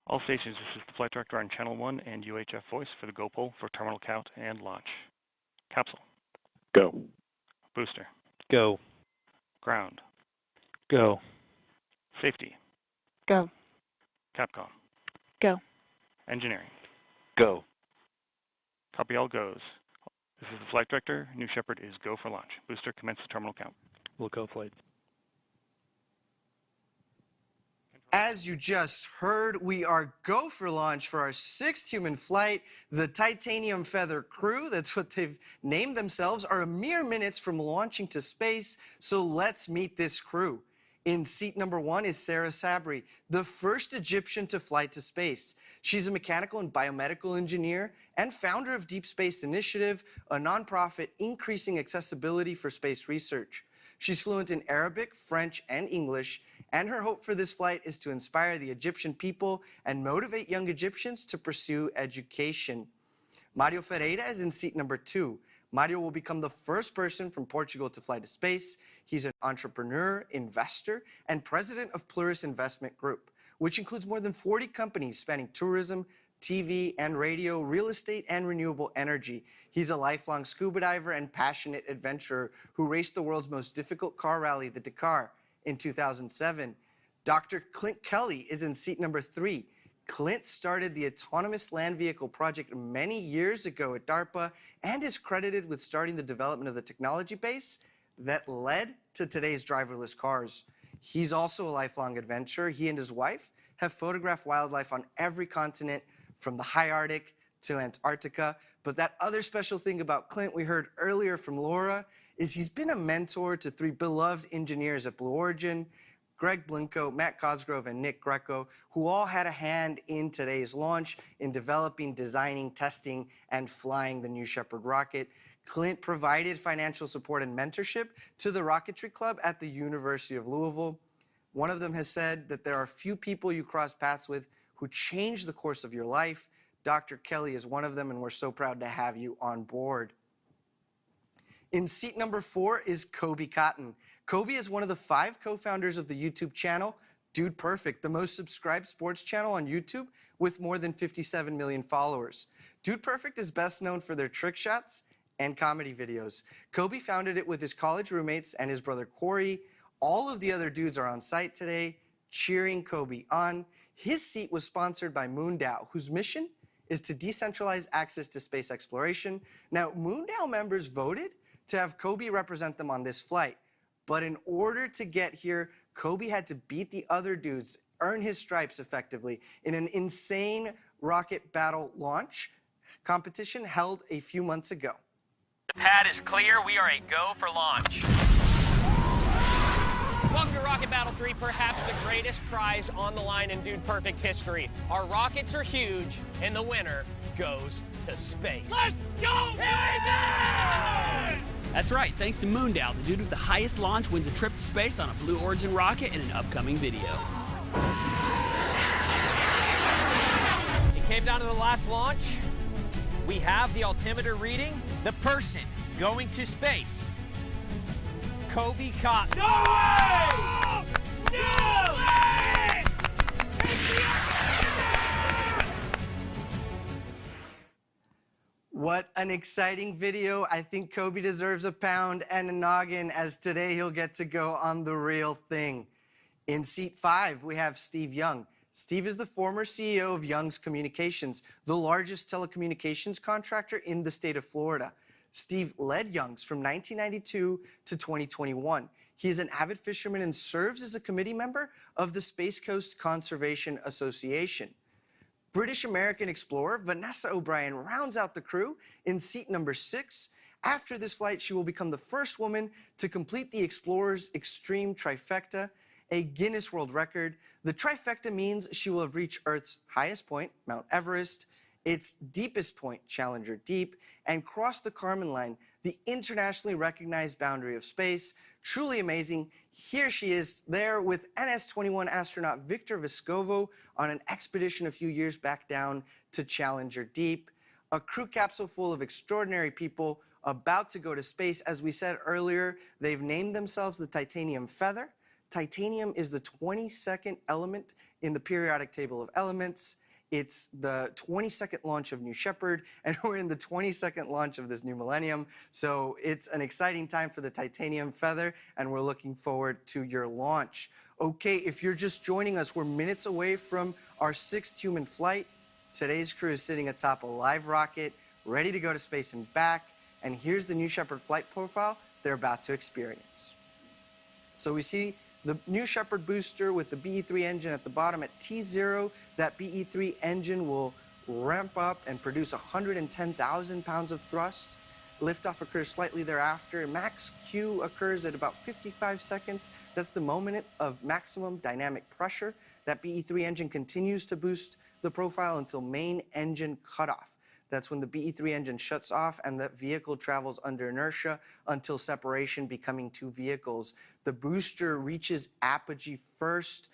All stations, this is the flight director on Channel 1 and UHF voice for the go poll for terminal count and launch. Capsule. Go. Booster. Go. Ground. Go. Safety. Go. Capcom. Go. Engineering. Go. Copy all goes. This is the flight director. New Shepard is go for launch. Booster, commence the terminal count. We'll go flight. As you just heard, we are go for launch for our 6th human flight. The Titanium Feather crew, that's what they've named themselves, are a mere minutes from launching to space. So let's meet this crew. In seat number 1 is Sarah Sabri, the first Egyptian to fly to space. She's a mechanical and biomedical engineer and founder of Deep Space Initiative, a nonprofit increasing accessibility for space research. She's fluent in Arabic, French, and English, and her hope for this flight is to inspire the Egyptian people and motivate young Egyptians to pursue education. Mario Ferreira is in seat number 2. Mario will become the first person from Portugal to fly to space. He's an entrepreneur, investor, and president of Pluris Investment Group, which includes more than 40 companies spanning tourism, TV and radio, real estate, and renewable energy. He's a lifelong scuba diver and passionate adventurer who raced the world's most difficult car rally, the Dakar, in 2007. Dr. Clint Kelly is in seat number 3. Clint started the Autonomous Land Vehicle project many years ago at DARPA and is credited with starting the development of the technology base that led to today's driverless cars. He's also a lifelong adventurer. He and his wife have photographed wildlife on every continent, from the high Arctic to Antarctica. But that other special thing about Clint we heard earlier from Laura is he's been a mentor to 3 beloved engineers at Blue Origin, Greg Blinko, Matt Cosgrove, and Nick Greco, who all had a hand in today's launch in developing, designing, testing, and flying the New Shepard rocket. Clint provided financial support and mentorship to the Rocketry Club at the University of Louisville. One of them has said that there are few people you cross paths with who change the course of your life. Dr. Kelly is one of them, and we're so proud to have you on board. In seat number 4 is Kobe Cotton. Kobe is one of the 5 co-founders of the YouTube channel Dude Perfect, the most subscribed sports channel on YouTube with more than 57 million followers. Dude Perfect is best known for their trick shots and comedy videos. Kobe founded it with his college roommates and his brother Corey. All of the other dudes are on site today, cheering Kobe on. His seat was sponsored by MoonDAO, whose mission is to decentralize access to space exploration. Now, MoonDAO members voted to have Kobe represent them on this flight. But in order to get here, Kobe had to beat the other dudes, earn his stripes effectively, in an insane rocket battle launch competition held a few months ago. The pad is clear. We are a go for launch. Welcome to Rocket Battle 3, perhaps the greatest prize on the line in Dude Perfect history. Our rockets are huge, and the winner goes to space. Let's go, baby! That's right, thanks to MoonDAO, the dude with the highest launch wins a trip to space on a Blue Origin rocket in an upcoming video. It came down to the last launch. We have the altimeter reading. The person going to space, Kobe Cotton. No way! No way! What an exciting video. I think Kobe deserves a pound and a noggin, as today he'll get to go on the real thing. In seat 5, we have Steve Young. Steve is the former CEO of Young's Communications, the largest telecommunications contractor in the state of Florida. Steve led Young's from 1992 to 2021. He is an avid fisherman and serves as a committee member of the Space Coast Conservation Association. British-American explorer Vanessa O'Brien rounds out the crew in seat number 6. After this flight, she will become the first woman to complete the Explorer's Extreme Trifecta, a Guinness World Record. The trifecta means she will have reached Earth's highest point, Mount Everest, its deepest point, Challenger Deep, and crossed the Kármán line, the internationally recognized boundary of space. Truly amazing. Here she is there with NS-21 astronaut Victor Vescovo on an expedition a few years back down to Challenger Deep. A crew capsule full of extraordinary people about to go to space. As we said earlier, they've named themselves the Titanium Feather. titanium is the 22nd element in the periodic table of elements. It's the 22nd launch of New Shepard, and we're in the 22nd launch of this new millennium. So it's an exciting time for the titanium feather, and we're looking forward to your launch. Okay, if you're just joining us, we're minutes away from our 6th human flight. Today's crew is sitting atop a live rocket, ready to go to space and back. And here's the New Shepard flight profile they're about to experience. So we see the New Shepard booster with the BE-3 engine at the bottom. At T0, that BE-3 engine will ramp up and produce 110,000 pounds of thrust. Liftoff occurs slightly thereafter. Max Q occurs at about 55 seconds. That's the moment of maximum dynamic pressure. That BE-3 engine continues to boost the profile until main engine cutoff. That's when the BE-3 engine shuts off and the vehicle travels under inertia until separation, becoming two vehicles. The booster reaches apogee first,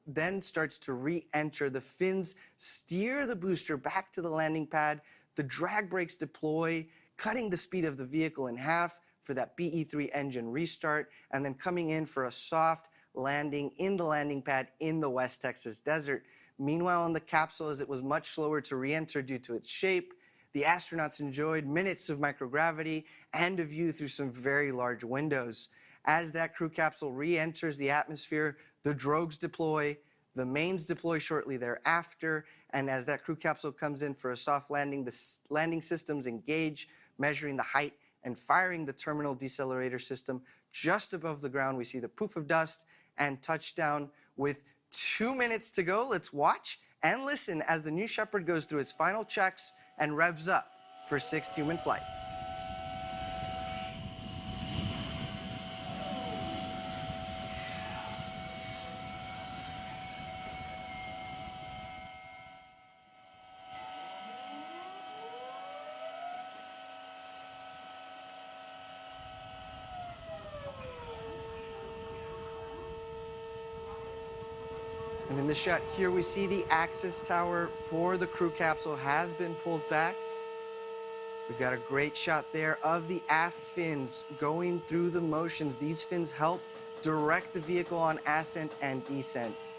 then starts to re-enter. The fins steer the booster back to the landing pad. The drag brakes deploy, cutting the speed of the vehicle in half for that BE-3 engine restart, and then coming in for a soft landing in the landing pad in the West Texas desert. Meanwhile, on the capsule, as it was much slower to re-enter due to its shape, the astronauts enjoyed minutes of microgravity and a view through some very large windows. As that crew capsule re-enters the atmosphere, the drogues deploy, the mains deploy shortly thereafter, and as that crew capsule comes in for a soft landing, the landing systems engage, measuring the height and firing the terminal decelerator system. Just above the ground, we see the poof of dust and touchdown. With 2 minutes to go, let's watch and listen as the New Shepard goes through its final checks and revs up for 6th human flight. And in this shot here, we see the access tower for the crew capsule has been pulled back. We've got a great shot there of the aft fins going through the motions. These fins help direct the vehicle on ascent and descent.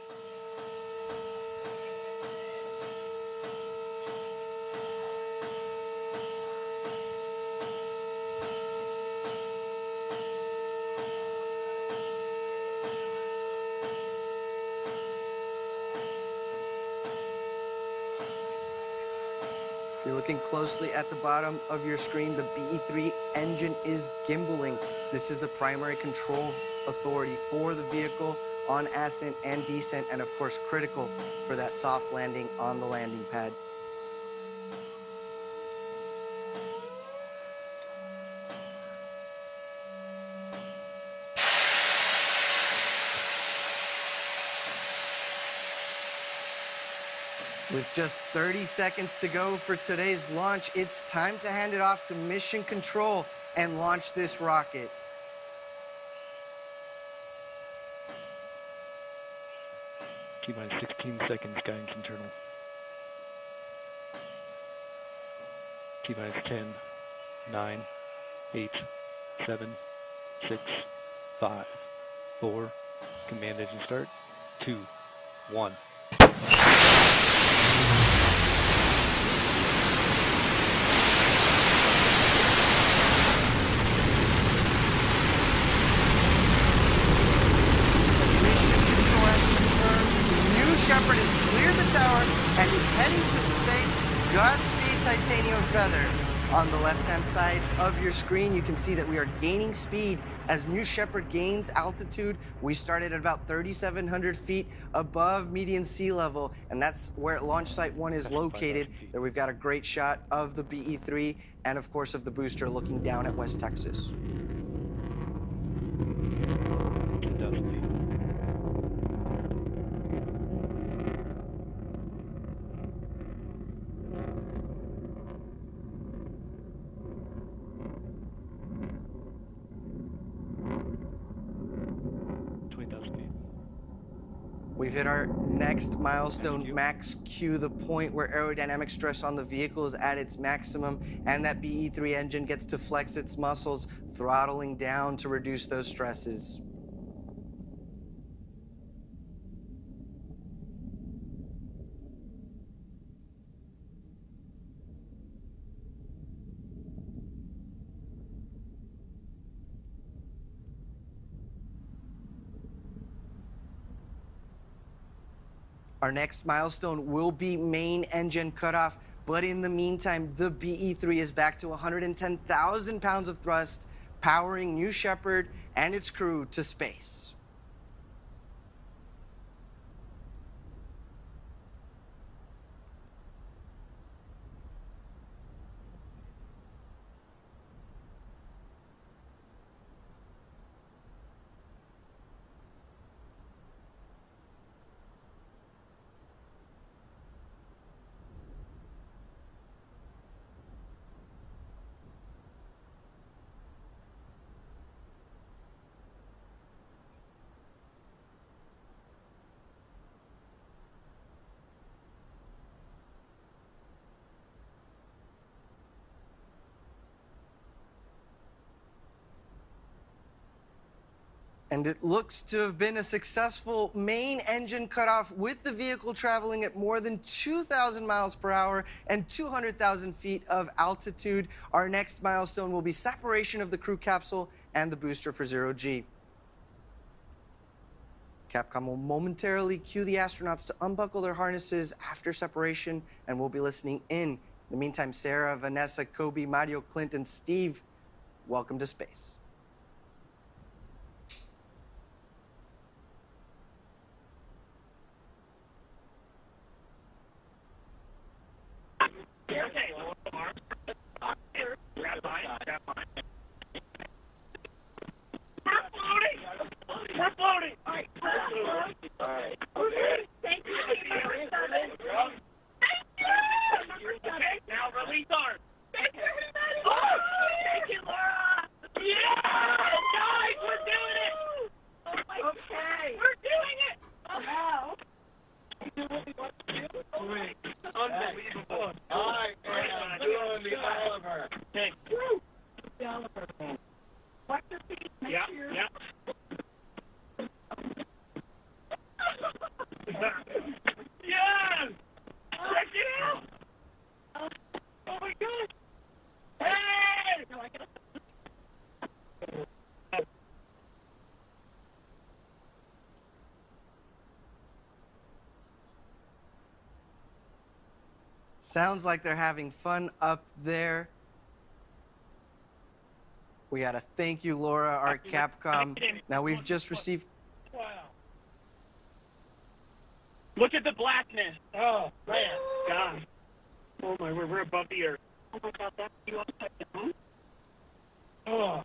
If you're looking closely at the bottom of your screen, the BE-3 engine is gimbaling. This is the primary control authority for the vehicle on ascent and descent, and of course critical for that soft landing on the landing pad. With just 30 seconds to go for today's launch, it's time to hand it off to Mission Control and launch this rocket. T-minus 16 seconds, guidance internal. T-minus 10, 9, 8, 7, 6, 5, 4, command engine start, 2, 1. Shepard has cleared the tower and is heading to space. Godspeed, Titanium Feather. On the left-hand side of your screen, you can see that we are gaining speed as New Shepard gains altitude. We started at about 3,700 feet above median sea level, and that's where Launch Site 1 is located. There we've got a great shot of the BE-3 and, of course, of the booster looking down at West Texas. 10,000 feet. We've hit our next milestone, Max Q, the point where aerodynamic stress on the vehicle is at its maximum, and that BE-3 engine gets to flex its muscles, throttling down to reduce those stresses. Our next milestone will be main engine cutoff, but in the meantime, the BE-3 is back to 110,000 pounds of thrust, powering New Shepard and its crew to space. And it looks to have been a successful main engine cutoff with the vehicle traveling at more than 2,000 miles per hour and 200,000 feet of altitude. Our next milestone will be separation of the crew capsule and the booster for zero-G. Capcom will momentarily cue the astronauts to unbuckle their harnesses after separation, and we'll be listening in. In the meantime, Sarah, Vanessa, Kobe, Mario, Clint, and Steve, welcome to space. Sounds like they're having fun up there. We gotta thank you, Laura, our Capcom. Now we've just received... Wow. Look at the blackness. Oh, man. God. Oh, my, we're above the earth. Oh, my God, that's you upside down? Oh.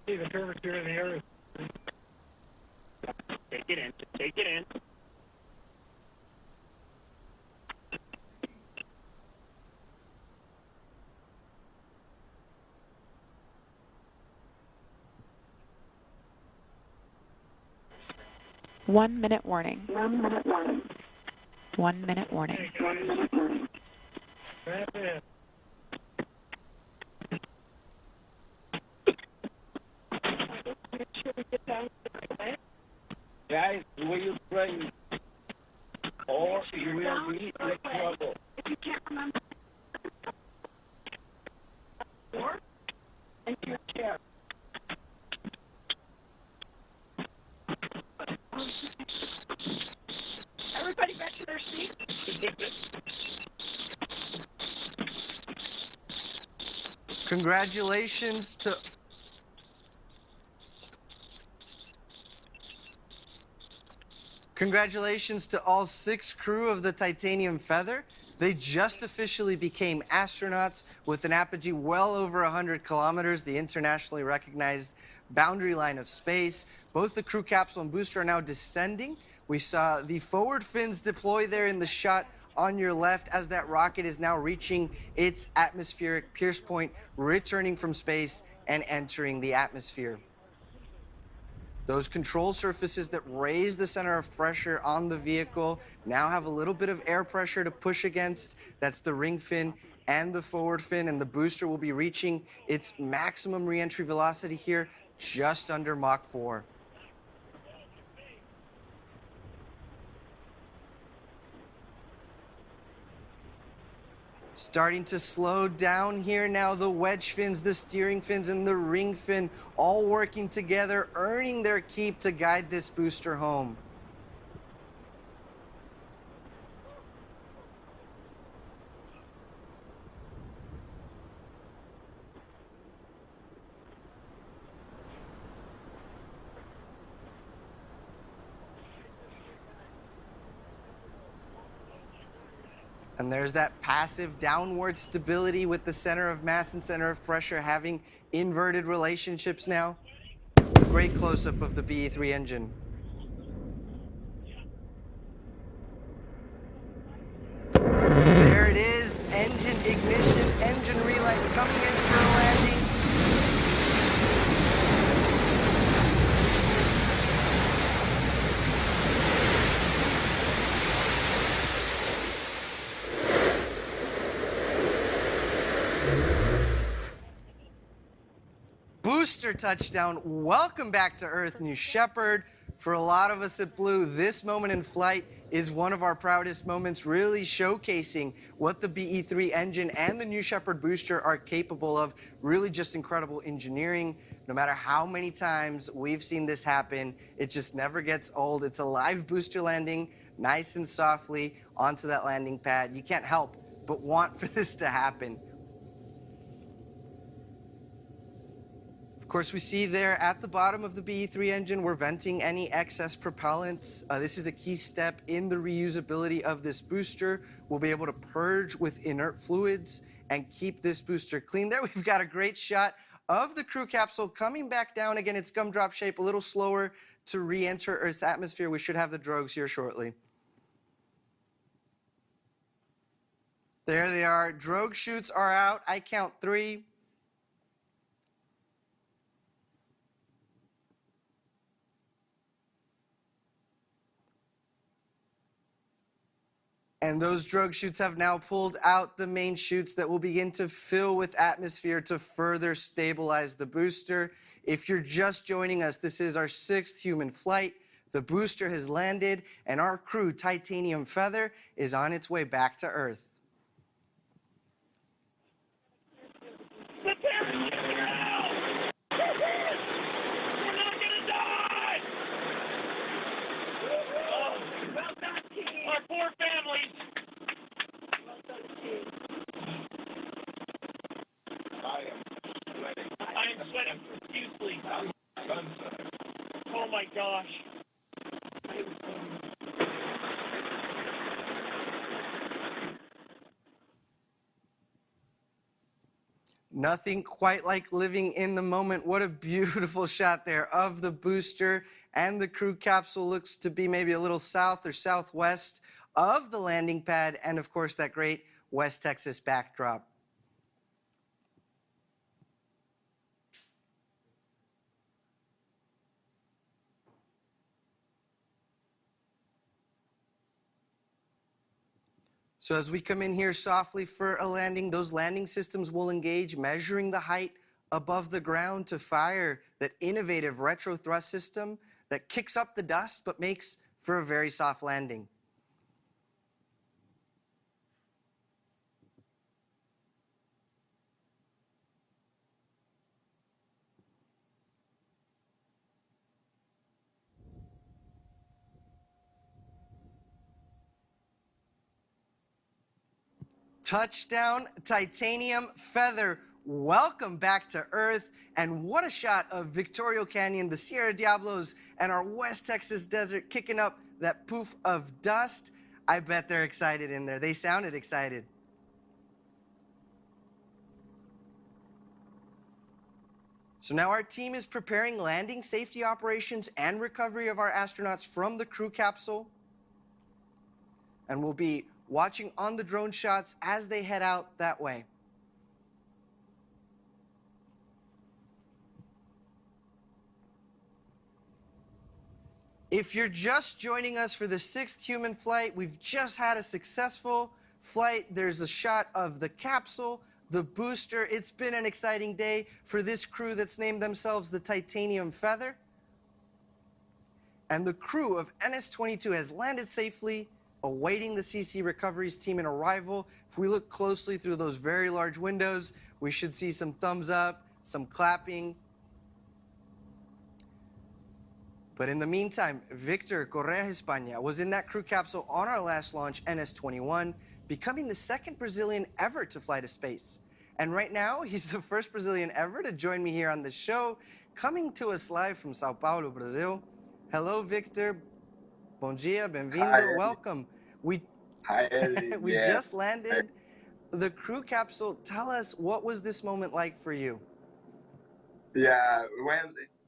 See, the curvature in the air is... Take it in. Take it in. One minute warning. 1 minute warning. 1 minute warning. 1 minute warning. That's it. Make sure we get down to the way. Guys, will you pray? Or you will be in trouble. If you can't remember, or into your chair. Everybody back to their seats. Congratulations to... Congratulations to all 6 crew of the Titanium Feather. They just officially became astronauts with an apogee well over 100 kilometers, the internationally recognized boundary line of space. Both the crew capsule and booster are now descending. We saw the forward fins deploy there in the shot on your left as that rocket is now reaching its atmospheric pierce point, returning from space and entering the atmosphere. Those control surfaces that raise the center of pressure on the vehicle now have a little bit of air pressure to push against. That's the ring fin and the forward fin, and the booster will be reaching its maximum re-entry velocity here just under Mach 4. Starting to slow down here now, the wedge fins, the steering fins, and the ring fin all working together, earning their keep to guide this booster home. And there's that passive downward stability with the center of mass and center of pressure having inverted relationships now. Great close-up of the BE3 engine. There it is, engine ignition, engine relight coming in for a landing. Booster touchdown. Welcome back to Earth, New Shepard. For a lot of us at Blue, this moment in flight is one of our proudest moments, really showcasing what the BE3 engine and the New Shepard booster are capable of. Really just incredible engineering. No matter how many times we've seen this happen, it just never gets old. It's a live booster landing, nice and softly onto that landing pad. You can't help but want for this to happen. Of course, we see there at the bottom of the BE3 engine, we're venting any excess propellants. This is a key step in the reusability of this booster. We'll be able to purge with inert fluids and keep this booster clean. There we've got a great shot of the crew capsule coming back down. Again, it's gumdrop shape, a little slower to re-enter Earth's atmosphere. We should have the drogues here shortly. There they are. Drogue chutes are out. I count 3. And those drogue chutes have now pulled out the main chutes that will begin to fill with atmosphere to further stabilize the booster. If you're just joining us, this is our 6th human flight. The booster has landed, and our crew, Titanium Feather, is on its way back to Earth. Poor families. I am sweating profusely. Oh my gosh. Nothing quite like living in the moment. What a beautiful shot there of the booster, and the crew capsule looks to be maybe a little south or southwest of the landing pad, and of course that great West Texas backdrop. So as we come in here softly for a landing, those landing systems will engage, measuring the height above the ground to fire that innovative retro thrust system that kicks up the dust but makes for a very soft landing. Touchdown, Titanium Feather. Welcome back to Earth. And what a shot of Victoria Canyon, the Sierra Diablos, and our West Texas desert kicking up that poof of dust. I bet they're excited in there. They sounded excited. So now our team is preparing landing safety operations and recovery of our astronauts from the crew capsule. And we'll be watching on the drone shots as they head out that way. If you're just joining us for the 6th human flight, we've just had a successful flight. There's a shot of the capsule, the booster. It's been an exciting day for this crew that's named themselves the Titanium Feather. And the crew of NS-22 has landed safely awaiting the CC Recoveries team in arrival. If we look closely through those very large windows, we should see some thumbs up, some clapping. But in the meantime, Victor Correa España was in that crew capsule on our last launch, NS-21, becoming the second Brazilian ever to fly to space. And right now, he's the first Brazilian ever to join me here on the show, coming to us live from Sao Paulo, Brazil. Hello, Victor. Bom dia, bem-vindo, welcome. Hi, Eddie. We Yeah. just landed the crew capsule. Tell us, what was this moment like for you? Yeah,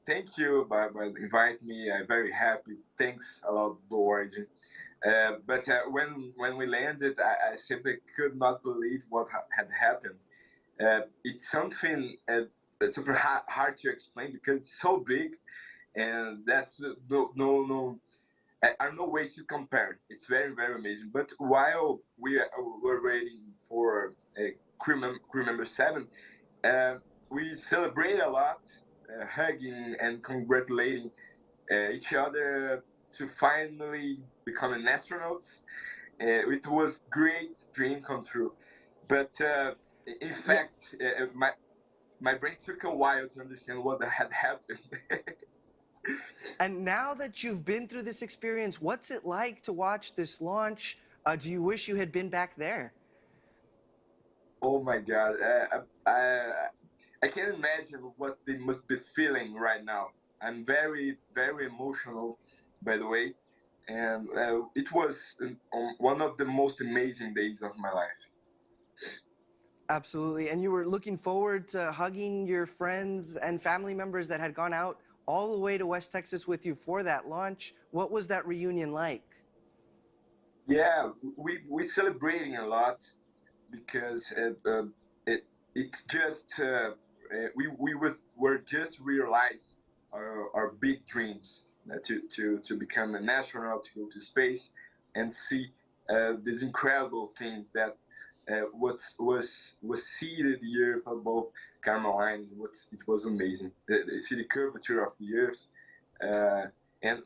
thank you by inviting me. I'm very happy. Thanks a lot, Blue Origin. But when we landed, I simply could not believe what had happened. It's something super hard to explain because it's so big, and that's no are no way to compare. It's very, very amazing. But while we were waiting for crew member 7, we celebrated a lot, hugging and congratulating each other to finally become an astronaut. It was great dream come true. But in fact, my brain took a while to understand what had happened. And now that you've been through this experience, what's it like to watch this launch? Do you wish you had been back there? Oh my God. I can't imagine what they must be feeling right now. I'm very, very emotional, by the way. And it was one of the most amazing days of my life. Absolutely. And you were looking forward to hugging your friends and family members that had gone out all the way to West Texas with you for that launch. What was that reunion like? Yeah, we celebrating a lot because it's just we were just realize our big dreams to become an astronaut, to go to space, and see these incredible things that was seeded the Earth above Carmeline. It was amazing. See the curvature of the Earth, and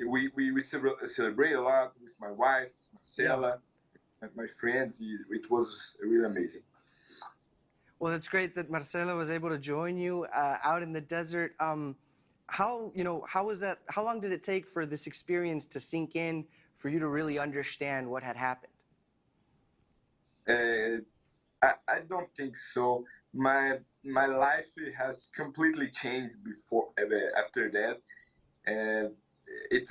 we celebrate a lot with my wife, Marcela, and my friends. It was really amazing. Well, it's great that Marcela was able to join you out in the desert. How was that? How long did it take for this experience to sink in, for you to really understand what had happened? I don't think so. My life has completely changed after that. It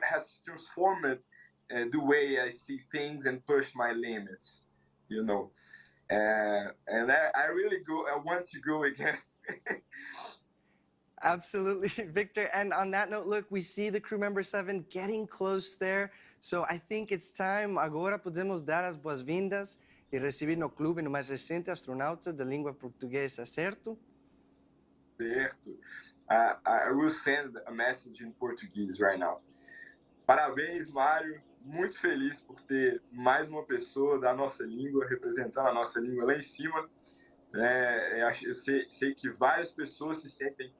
has transformed the way I see things and push my limits. You know, and I really I want to go again. Absolutely, Victor. And on that note, look, we see the crew member 7 getting close there. So I think it's time. Agora podemos dar as boas-vindas e receber no clube no mais recente astronauta da língua portuguesa, certo? Certo. I will send a message in Portuguese right now. Parabéns, Mário. Muito feliz por ter mais uma pessoa da nossa língua, representando a nossa língua lá em cima. Eu sei que várias pessoas se sentem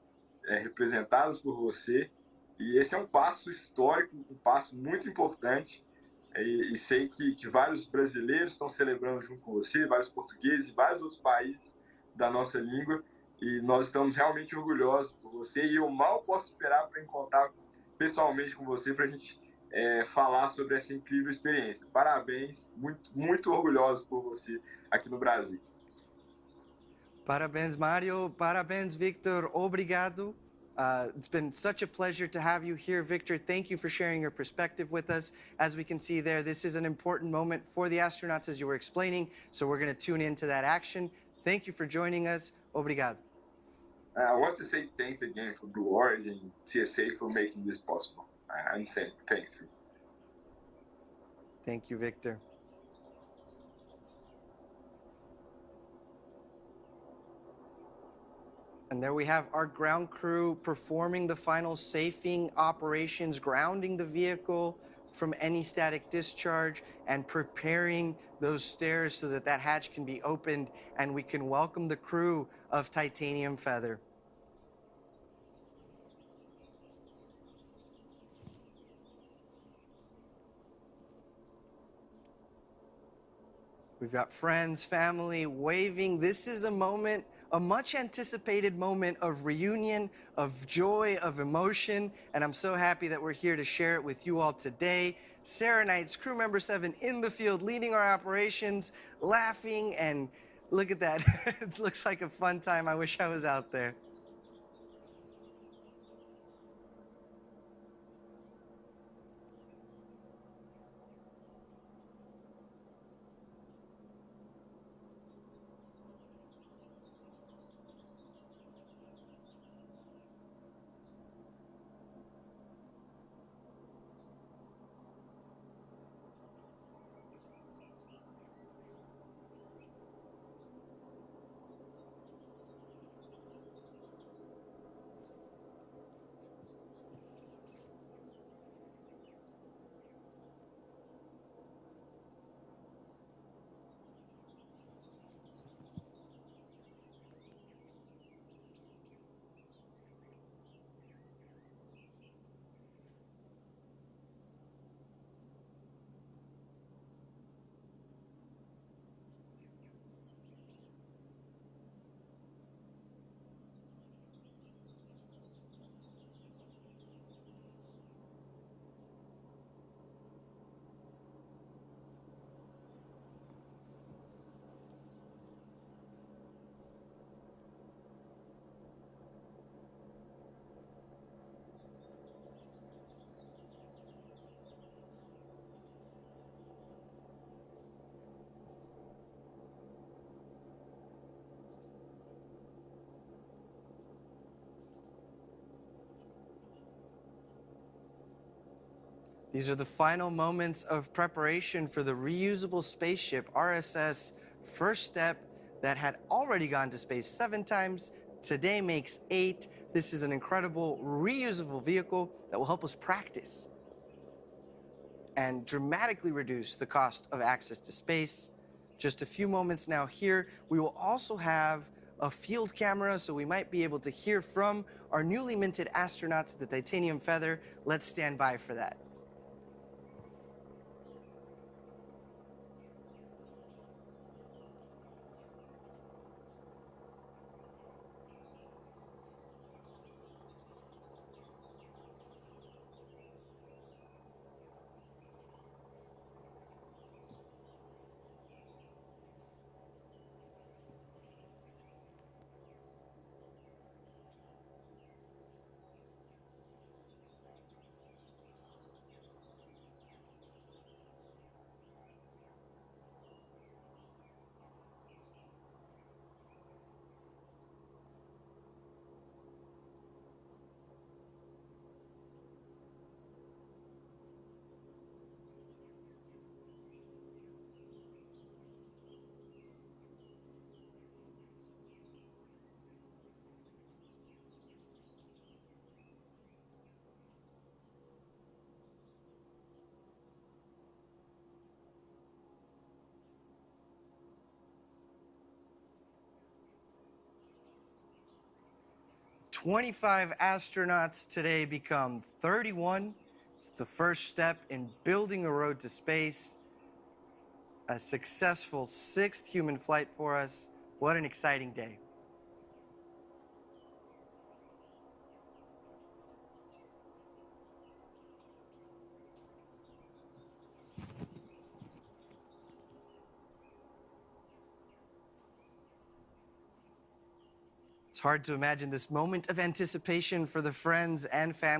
representadas por você. E esse é um passo histórico, um passo muito importante. E sei que vários brasileiros estão celebrando junto com você, vários portugueses, vários outros países da nossa língua. E nós estamos realmente orgulhosos por você. E eu mal posso esperar para encontrar pessoalmente com você para a gente falar sobre essa incrível experiência. Parabéns, muito, muito orgulhosos por você aqui no Brasil. Parabéns, Mário. Parabéns, Victor. Obrigado. It's been such a pleasure to have you here, Victor. Thank you for sharing your perspective with us. As we can see there, this is an important moment for the astronauts, as you were explaining, so we're going to tune into that action. Thank you for joining us. Obrigado. I want to say thanks again for Blue Origin and CSA for making this possible. I'm saying thank you. Thank you, Victor. And there we have our ground crew performing the final safing operations, grounding the vehicle from any static discharge and preparing those stairs so that that hatch can be opened and we can welcome the crew of Titanium Feather. We've got friends, family waving. This is a moment, a much anticipated moment of reunion, of joy, of emotion, and I'm so happy that we're here to share it with you all today. Sarah Knights, crew member 7 in the field, leading our operations, laughing, and look at that. It looks like a fun time. I wish I was out there. These are the final moments of preparation for the reusable spaceship RSS First Step that had already gone to space 7 times. Today makes 8. This is an incredible reusable vehicle that will help us practice and dramatically reduce the cost of access to space. Just a few moments now here, we will also have a field camera, so we might be able to hear from our newly minted astronauts at the Titanium Feather. Let's stand by for that. "25 astronauts today become 31. It's the first step in building a road to space. A successful 6th human flight for us. What an exciting day." It's hard to imagine this moment of anticipation for the friends and family